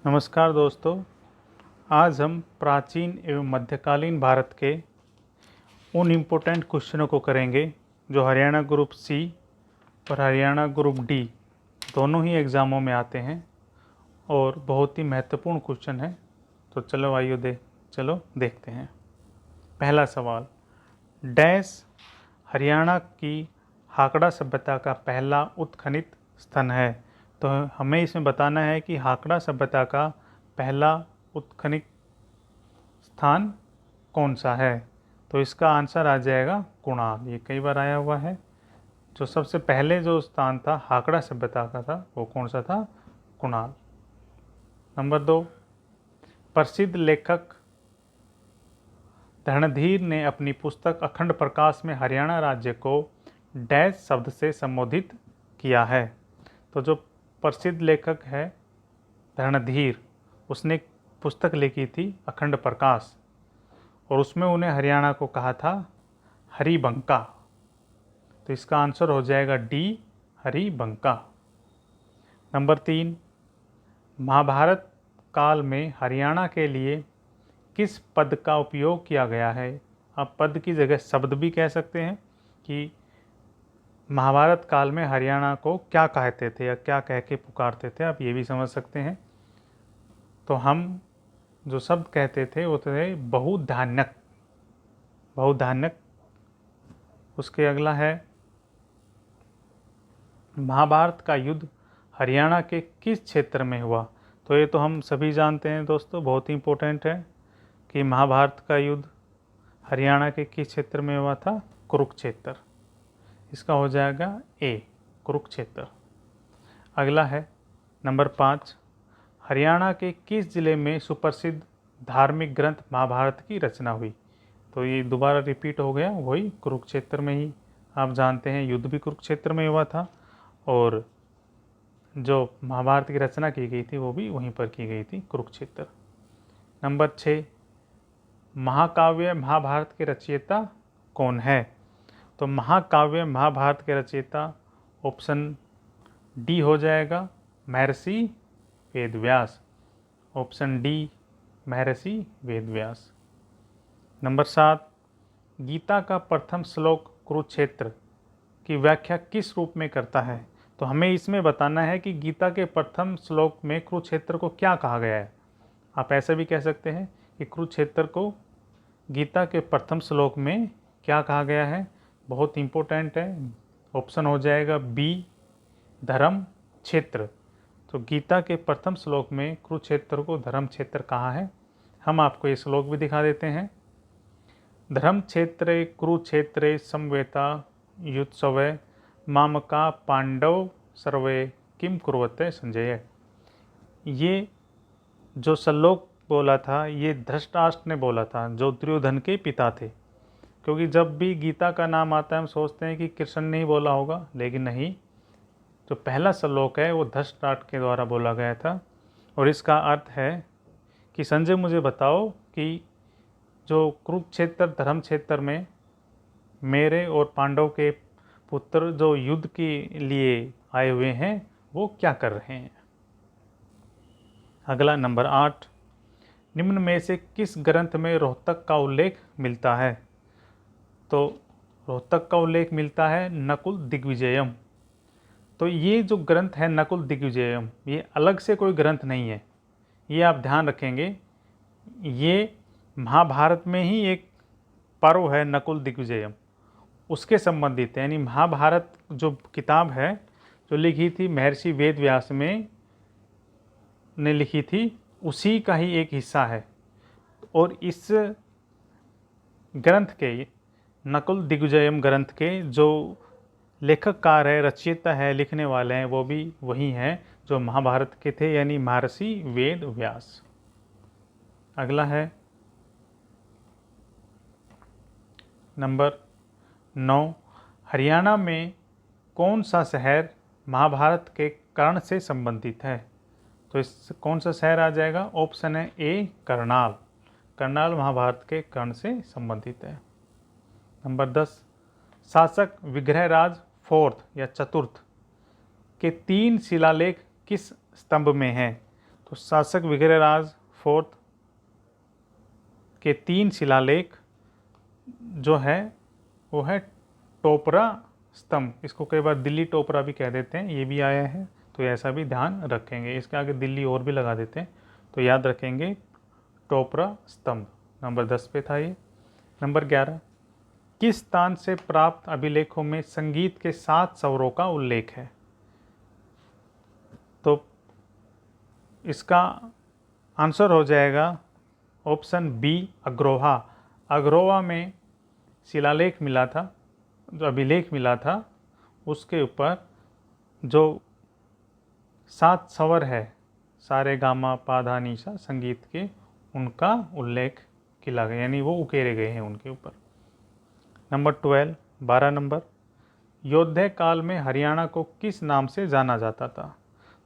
नमस्कार दोस्तों। आज हम प्राचीन एवं मध्यकालीन भारत के उन इम्पोर्टेंट क्वेश्चनों को करेंगे जो हरियाणा ग्रुप सी और हरियाणा ग्रुप डी दोनों ही एग्ज़ामों में आते हैं और बहुत ही महत्वपूर्ण क्वेश्चन है। तो चलो देखते हैं। पहला सवाल, डैश हरियाणा की हाकड़ा सभ्यता का पहला उत्खनित स्थल है। तो हमें इसमें बताना है कि हाकड़ा सभ्यता का पहला उत्खनित स्थान कौन सा है। तो इसका आंसर आ जाएगा कुणाल। ये कई बार आया हुआ है। जो सबसे पहले जो स्थान था हाकड़ा सभ्यता का था वो कौन सा था? कुणाल। नंबर 2, प्रसिद्ध लेखक धरणधीर ने अपनी पुस्तक अखंड प्रकाश में हरियाणा राज्य को डैश शब्द से संबोधित किया है। तो जो प्रसिद्ध लेखक है धरणधीर, उसने एक पुस्तक लिखी थी अखंड प्रकाश और उसमें उन्हें हरियाणा को कहा था हरिबंका। तो इसका आंसर हो जाएगा डी, हरिबंका। नंबर 3, महाभारत काल में हरियाणा के लिए किस पद का उपयोग किया गया है? आप पद की जगह शब्द भी कह सकते हैं कि महाभारत काल में हरियाणा को क्या कहते थे या क्या कह के पुकारते थे, आप ये भी समझ सकते हैं। तो हम जो शब्द कहते थे वो थे बहुधान्यक। बहुधान्यक। उसके अगला है, महाभारत का युद्ध हरियाणा के किस क्षेत्र में हुआ? तो ये तो हम सभी जानते हैं दोस्तों, बहुत ही इम्पोर्टेंट है कि महाभारत का युद्ध हरियाणा के किस क्षेत्र में हुआ था? कुरुक्षेत्र। इसका हो जाएगा ए, कुरुक्षेत्र। अगला है नंबर 5, हरियाणा के किस जिले में सुप्रसिद्ध धार्मिक ग्रंथ महाभारत की रचना हुई? तो ये दोबारा रिपीट हो गया, वही कुरुक्षेत्र में ही। आप जानते हैं युद्ध भी कुरुक्षेत्र में हुआ था और जो महाभारत की रचना की गई थी वो भी वहीं पर की गई थी, कुरुक्षेत्र। नंबर 6, महाकाव्य महाभारत के रचयिता कौन है? तो महाकाव्य महाभारत के रचयिता ऑप्शन डी हो जाएगा, महर्षि वेदव्यास। ऑप्शन डी, महर्षि वेदव्यास। नंबर 7, गीता का प्रथम श्लोक कुरुक्षेत्र की व्याख्या किस रूप में करता है? तो हमें इसमें बताना है कि गीता के प्रथम श्लोक में कुरुक्षेत्र को क्या कहा गया है। आप ऐसा भी कह सकते हैं कि कुरुक्षेत्र को गीता के प्रथम श्लोक में क्या कहा गया है। बहुत इंपॉर्टेंट है। ऑप्शन हो जाएगा बी, धर्म क्षेत्र। तो गीता के प्रथम श्लोक में कुरुक्षेत्र को धर्म क्षेत्र कहा है। हम आपको ये श्लोक भी दिखा देते हैं। धर्म क्षेत्रे कुरुक्षेत्रे समवेता युत्सवे मामका पांडव सर्वे किम कुर्वते संजय। ये जो श्लोक बोला था ये धृतराष्ट्र ने बोला था, जो दुर्योधन के पिता थे। क्योंकि जब भी गीता का नाम आता है हम सोचते हैं कि कृष्ण ने ही बोला होगा, लेकिन नहीं। जो पहला श्लोक है वो धृतराष्ट्र के द्वारा बोला गया था और इसका अर्थ है कि संजय मुझे बताओ कि जो कुरुक्षेत्र धर्म क्षेत्र में मेरे और पांडव के पुत्र जो युद्ध के लिए आए हुए हैं वो क्या कर रहे हैं। अगला नंबर 8, निम्न में से किस ग्रंथ में रोहतक का उल्लेख मिलता है? तो रोहतक का उल्लेख मिलता है नकुल दिग्विजयम। तो ये जो ग्रंथ है नकुल दिग्विजयम, ये अलग से कोई ग्रंथ नहीं है। ये आप ध्यान रखेंगे, ये महाभारत में ही एक पर्व है नकुल दिग्विजयम, उसके संबंधित है। यानी महाभारत जो किताब है जो लिखी थी महर्षि वेदव्यास ने लिखी थी, उसी का ही एक हिस्सा है। और इस ग्रंथ के, नकुल दिग्विजयम ग्रंथ के जो लेखककार है, रचयिता है, लिखने वाले हैं, वो भी वही हैं जो महाभारत के थे, यानी महर्षि वेदव्यास। अगला है नंबर 9, हरियाणा में कौन सा शहर महाभारत के कर्ण से संबंधित है? तो इस कौन सा शहर आ जाएगा? ऑप्शन है ए, करनाल। करनाल महाभारत के कर्ण से संबंधित है। नंबर 10, शासक विग्रहराज फोर्थ या चतुर्थ के 3 शिलालेख किस स्तंभ में हैं? तो शासक विग्रहराज फोर्थ के 3 शिलालेख जो है वो है टोपरा स्तंभ, इसको कई बार दिल्ली टोपरा भी कह देते हैं, ये भी आया है, तो ऐसा भी ध्यान रखेंगे। इसके आगे दिल्ली और भी लगा देते हैं, तो याद रखेंगे टोपरा स्तंभ। नंबर 10 पे था ये। नंबर 11, किस स्थान से प्राप्त अभिलेखों में संगीत के 7 स्वरों का उल्लेख है? तो इसका आंसर हो जाएगा ऑप्शन बी, अग्रोहा। अग्रोहा में शिलालेख मिला था, जो अभिलेख मिला था, उसके ऊपर जो 7 स्वर है, सारे गामा पा धा नी सा संगीत के, उनका उल्लेख किया गया, यानी वो उकेरे गए हैं उनके ऊपर। नंबर 12, 12 नंबर, योद्धे काल में हरियाणा को किस नाम से जाना जाता था?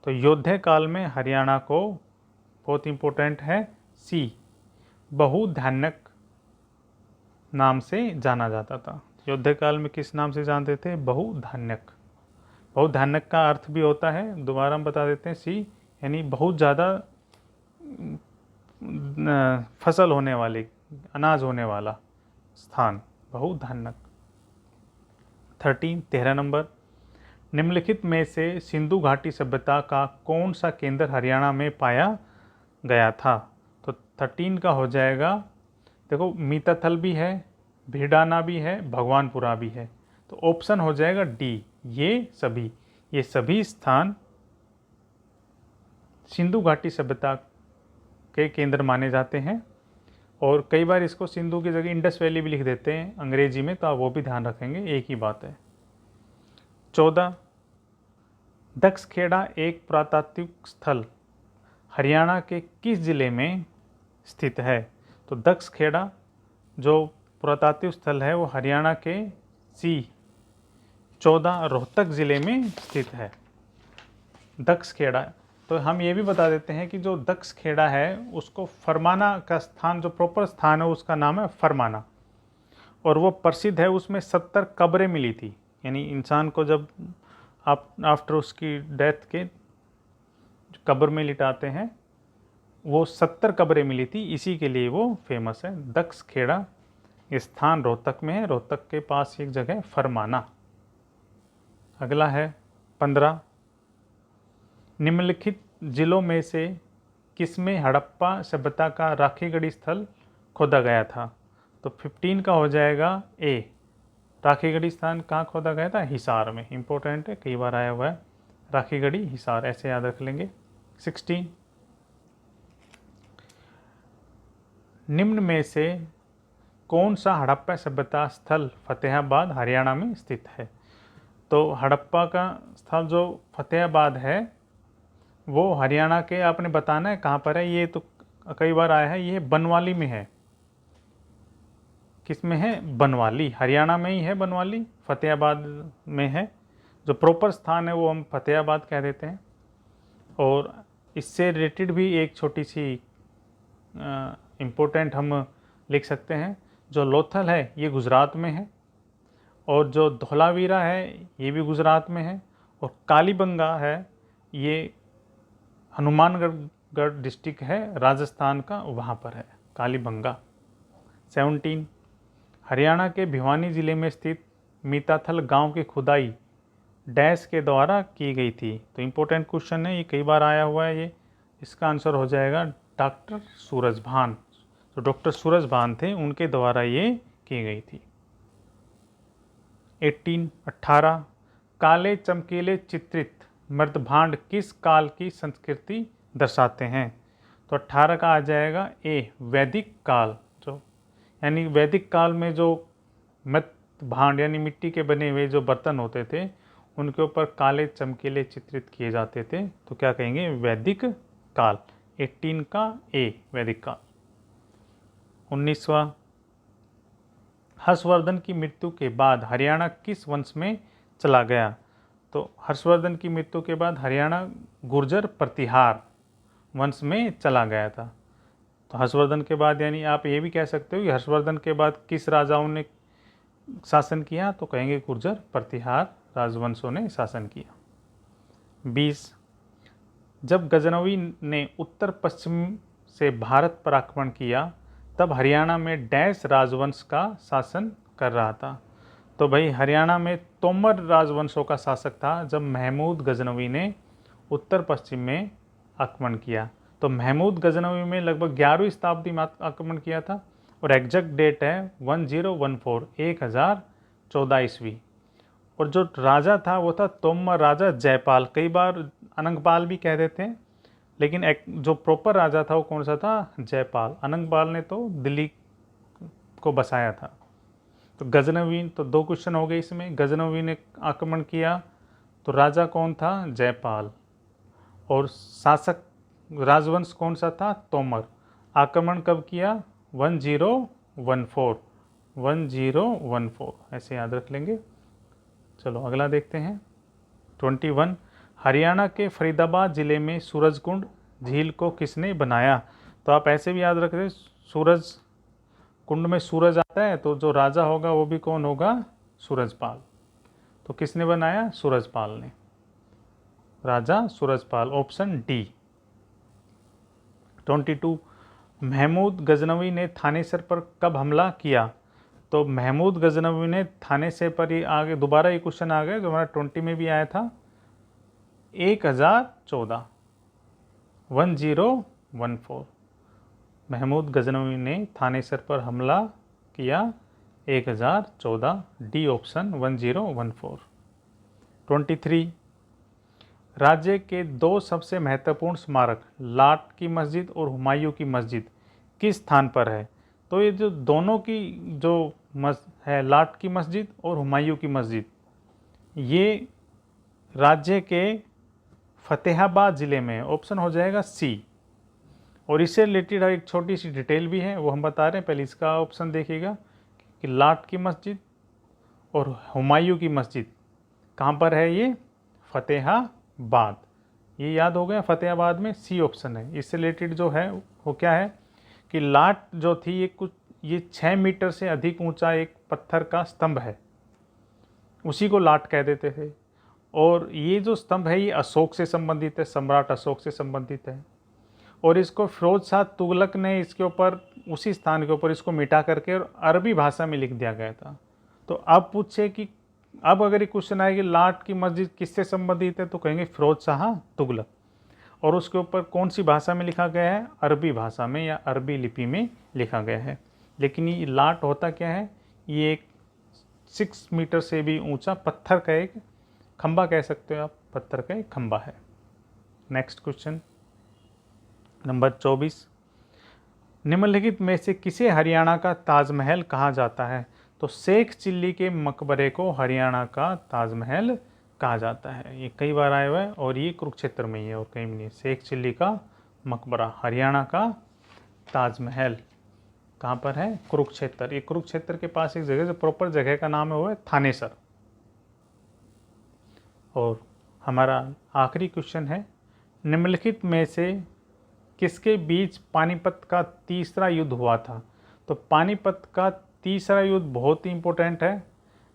तो योद्धे काल में हरियाणा को, बहुत इंपॉर्टेंट है, सी, बहुधान्यक नाम से जाना जाता था। योद्धे काल में किस नाम से जानते थे? बहुधान्यक। बहुधान्यक का अर्थ भी होता है, दोबारा हम बता देते हैं, सी, यानी बहुत ज़्यादा फसल होने वाली, अनाज होने वाला स्थान, बहुधान्यक। 13 नंबर, निम्नलिखित में से सिंधु घाटी सभ्यता का कौन सा केंद्र हरियाणा में पाया गया था? तो 13 का हो जाएगा, देखो मीताथल भी है, भिडाना भी है, भगवानपुरा भी है, तो ऑप्शन हो जाएगा डी, ये सभी स्थान सिंधु घाटी सभ्यता के केंद्र माने जाते हैं। और कई बार इसको सिंधु की जगह इंडस वैली भी लिख देते हैं अंग्रेजी में, तो आप वो भी ध्यान रखेंगे, एक ही बात है। 14, दक्षखेड़ा एक पुरातात्विक स्थल हरियाणा के किस जिले में स्थित है? तो दक्षखेड़ा जो पुरातात्विक स्थल है वो हरियाणा के सी, 14 रोहतक जिले में स्थित है दक्षखेड़ा। तो हम ये भी बता देते हैं कि जो दक्षखेड़ा है उसको फरमाना का स्थान, जो प्रॉपर स्थान है उसका नाम है फरमाना, और वो प्रसिद्ध है, उसमें 70 कब्रें मिली थी, यानी इंसान को जब आप आफ्टर उसकी डेथ के कब्र में लिटाते हैं, वो 70 कब्रें मिली थी, इसी के लिए वो फेमस है। दक्षखेड़ा स्थान रोहतक में है, रोहतक के पास एक जगह है फरमाना। अगला है 15, निम्नलिखित जिलों में से किसमें हड़प्पा सभ्यता का राखीगढ़ी स्थल खोदा गया था? तो 15 का हो जाएगा ए, राखीगढ़ी स्थान कहाँ खोदा गया था? हिसार में, इंपॉर्टेंट है, कई बार आया हुआ है, राखीगढ़ी हिसार, ऐसे याद रख लेंगे। 16, निम्न में से कौन सा हड़प्पा सभ्यता स्थल फतेहाबाद हरियाणा में स्थित है? तो हड़प्पा का स्थल जो फतेहाबाद है वो हरियाणा के, आपने बताना है कहाँ पर है, ये तो कई बार आया है, ये बनवाली में है। किस में है? बनवाली, हरियाणा में ही है बनवाली, फतेहाबाद में है। जो प्रॉपर स्थान है वो हम फतेहाबाद कह देते हैं। और इससे रिलेटेड भी एक छोटी सी इम्पोर्टेंट हम लिख सकते हैं, जो लोथल है ये गुजरात में है, और जो धौलावीरा है ये भी में है, और कालीबंगा है ये हनुमानगढ़ डिस्ट्रिक्ट है राजस्थान का, वहाँ पर है कालीबंगा। 17, हरियाणा के भिवानी जिले में स्थित मीताथल गांव की खुदाई डैश के द्वारा की गई थी। तो इम्पोर्टेंट क्वेश्चन है, ये कई बार आया हुआ है, ये इसका आंसर हो जाएगा डॉक्टर सूरजभान। तो डॉक्टर सूरजभान थे, उनके द्वारा ये की गई थी। 18, काले चमकीले चित्रित मृदभांड किस काल की संस्कृति दर्शाते हैं? तो 18 का आ जाएगा ए, वैदिक काल, जो यानी वैदिक काल में जो मृदभांड यानी मिट्टी के बने हुए जो बर्तन होते थे उनके ऊपर काले चमकीले चित्रित किए जाते थे, तो क्या कहेंगे? वैदिक काल। 18 का ए, वैदिक काल। 19वां, हर्षवर्धन की मृत्यु के बाद हरियाणा किस वंश में चला गया? तो हर्षवर्धन की मृत्यु के बाद हरियाणा गुर्जर प्रतिहार वंश में चला गया था। तो हर्षवर्धन के बाद, यानी आप ये भी कह सकते हो कि हर्षवर्धन के बाद किस राजाओं ने शासन किया? तो कहेंगे गुर्जर प्रतिहार राजवंशों ने शासन किया। 20, जब गजनवी ने उत्तर पश्चिम से भारत पर आक्रमण किया तब हरियाणा में डैश राजवंश का शासन कर रहा था। तो भाई हरियाणा में तोमर राजवंशों का शासक था जब महमूद गजनवी ने उत्तर पश्चिम में आक्रमण किया। तो महमूद गजनवी में लगभग 11वीं शताब्दी में आक्रमण किया था और एग्जैक्ट डेट है 1014 ईस्वी। और जो राजा था वो था तोमर राजा जयपाल, कई बार अनंगपाल भी कह देते हैं, लेकिन जो प्रॉपर राजा था वो कौन सा था? जयपाल। अनंगपाल ने तो दिल्ली को बसाया था। तो गजनवी, तो 2 क्वेश्चन हो गए इसमें। गजनवी ने आक्रमण किया तो राजा कौन था? जयपाल। और शासक राजवंश कौन सा था? तोमर। आक्रमण कब किया? 1014 ऐसे याद रख लेंगे। चलो अगला देखते हैं 21। हरियाणा के फरीदाबाद जिले में सूरजकुंड झील को किसने बनाया? तो आप ऐसे भी याद रख रहे, सूरज कुंड में सूरज आता है तो जो राजा होगा वो भी कौन होगा? सूरजपाल। तो किसने बनाया? सूरजपाल ने, राजा सूरजपाल, ऑप्शन डी। 22। महमूद गजनवी ने थानेसर पर कब हमला किया? तो महमूद गजनवी ने थानेसर पर ही आगे दोबारा ये क्वेश्चन आ गया जो हमारा 20 में भी आया था। 1014 महमूद गजनवी ने थानेसर पर हमला किया 1014, डी ऑप्शन 1014। 23। राज्य के 2 सबसे महत्वपूर्ण स्मारक लाट की मस्जिद और हुमायूं की मस्जिद किस स्थान पर है? तो ये जो दोनों की जो है, लाट की मस्जिद और हुमायूं की मस्जिद, ये राज्य के फतेहाबाद ज़िले में, ऑप्शन हो जाएगा सी। और इससे रिलेटेड एक छोटी सी डिटेल भी है, वो हम बता रहे हैं। पहले इसका ऑप्शन देखिएगा कि लाट की मस्जिद और हुमायूं की मस्जिद कहाँ पर है? ये फतेहाबाद। ये याद हो गया, फतेहाबाद में सी ऑप्शन है। इससे रिलेटेड जो है वो क्या है कि लाट जो थी ये 6 मीटर से अधिक ऊंचा एक पत्थर का स्तंभ है, उसी को लाट कह देते थे। और ये जो स्तंभ है ये अशोक से संबंधित है, सम्राट अशोक से संबंधित है। और इसको फिरोज शाह तुगलक ने इसके ऊपर, उसी स्थान के ऊपर इसको मिटा करके और अरबी भाषा में लिख दिया गया था। तो अब पूछे कि अब अगर ये क्वेश्चन आए कि लाट की मस्जिद किससे संबंधित है, तो कहेंगे फिरोज शाह तुगलक। और उसके ऊपर कौन सी भाषा में लिखा गया है? अरबी भाषा में या अरबी लिपि में लिखा गया है। लेकिन ये लाट होता क्या है? ये एक 6 मीटर से भी ऊंचा पत्थर का एक खंबा कह सकते हो आप, पत्थर का एक खंबा है। Next question number 24। निम्नलिखित में से किसे हरियाणा का ताजमहल कहा जाता है? तो शेख चिल्ली के मकबरे को हरियाणा का ताजमहल कहा जाता है। ये कई बार आया हुआ है और ये कुरुक्षेत्र में ही है और कहीं भी नहीं। शेख चिल्ली का मकबरा, हरियाणा का ताजमहल कहाँ पर है? कुरुक्षेत्र। ये कुरुक्षेत्र के पास एक जगह, जो प्रॉपर जगह का नाम है वो है थानेसर। और हमारा आखिरी क्वेश्चन है, निम्नलिखित में से किसके बीच पानीपत का तीसरा युद्ध हुआ था? तो पानीपत का तीसरा युद्ध बहुत ही इंपॉर्टेंट है,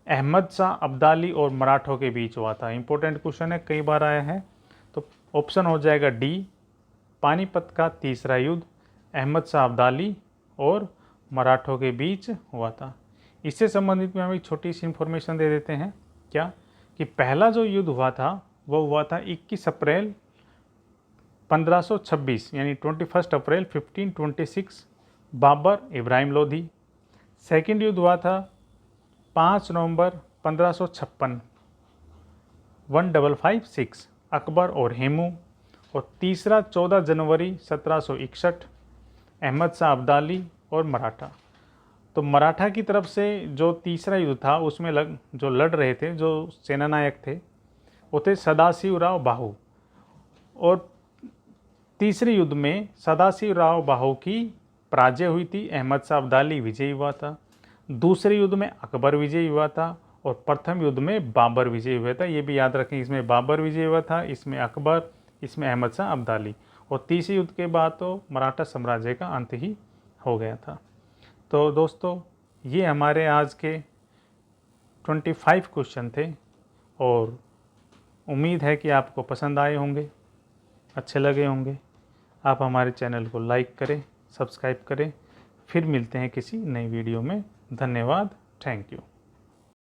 अहमद शाह अब्दाली और मराठों के बीच हुआ था। इंपॉर्टेंट क्वेश्चन है, कई बार आया है। तो ऑप्शन हो जाएगा डी, पानीपत का तीसरा युद्ध अहमद शाह अब्दाली और मराठों के बीच हुआ था। इससे संबंधित में हम एक छोटी सी इंफॉर्मेशन दे देते हैं, क्या कि पहला जो युद्ध हुआ था वो हुआ था 21 अप्रैल 1526 यानी 21 अप्रैल 1526, बाबर इब्राहिम लोधी। सेकंड युद्ध हुआ था 5 नवंबर 1556, 1556, अकबर और हेमू। और तीसरा 14 जनवरी 1761, अहमद शाह अब्दाली और मराठा। तो मराठा की तरफ से जो तीसरा युद्ध था उसमें जो लड़ रहे थे, जो सेनानायक थे, वो थे सदाशिवराव बाहू। और तीसरे युद्ध में सदाशिवराव बाहू की पराजय हुई थी, अहमद शाह अब्दाली विजयी हुआ था। दूसरे युद्ध में अकबर विजयी हुआ था और प्रथम युद्ध में बाबर विजयी हुआ था। ये भी याद रखें, इसमें बाबर विजयी हुआ था, इसमें अकबर, इसमें अहमद शाह अब्दाली। और तीसरे युद्ध के बाद तो मराठा साम्राज्य का अंत ही हो गया था। तो दोस्तों ये हमारे आज के 25 क्वेश्चन थे और उम्मीद है कि आपको पसंद आए होंगे। अच्छे लगे होंगे। आप हमारे चैनल को लाइक करें, सब्सक्राइब करें। फिर मिलते हैं किसी नई वीडियो में। धन्यवाद। Thank you.